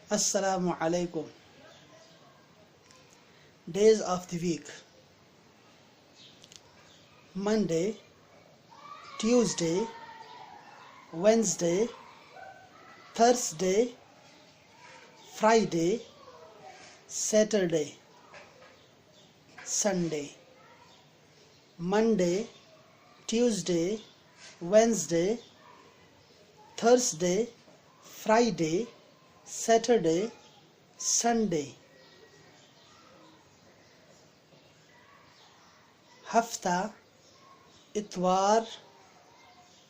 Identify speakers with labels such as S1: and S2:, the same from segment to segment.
S1: Assalamu alaikum. Days of the week: Monday, Tuesday, Wednesday, Thursday, Friday, Saturday, Sunday. Monday, Tuesday, Wednesday, Thursday, Friday, Saturday, Sunday. हफ्ता, इतवार,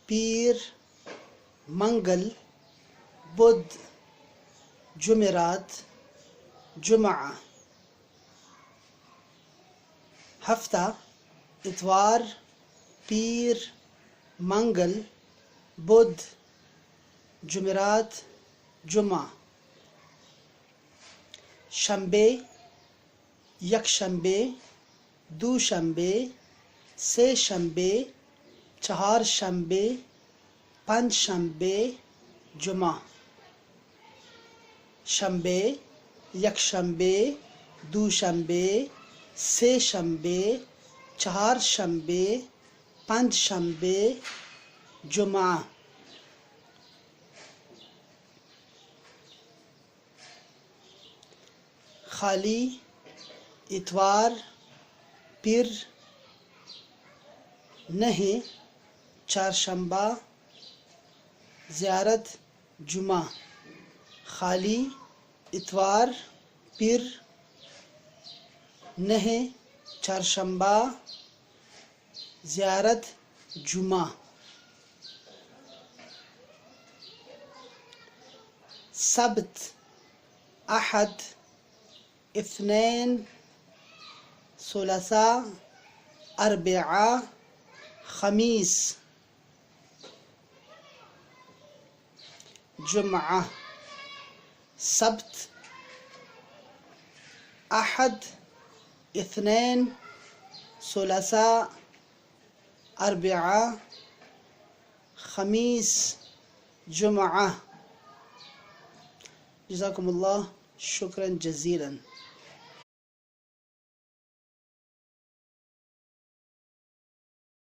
S1: पीर, मंगल, बुध, जुमेरात, जुमा. हफ्ता, इतवार, पीर, मंगल, बुध, जुमेरात, जुमा. शंबे, यकशंबे, दूशंबे, से शंबे, चार शंबे, पंज शंबे, जुमा. शंबे, यकशंबे, दूशंबे, से शंबे, चार शंबे, पंज शंबे, जुमा. खाली, इतवार, पीर, नहीं, चारशंबा, ज़ियारत, जुमा. खाली, इतवार, पीर, नहीं, चारशंबा, ज़ियारत, जुमा. सब्त, अहद, इत्नीन, सुलसा, अरबिआ, खमीस. जुम्आ. सब्त, अहद, इत्नीन, सुलसा, अरबिआ, खमीस, जुम्आ. जज़ाकुमुल्लाह, शुक्रन जज़ीलन.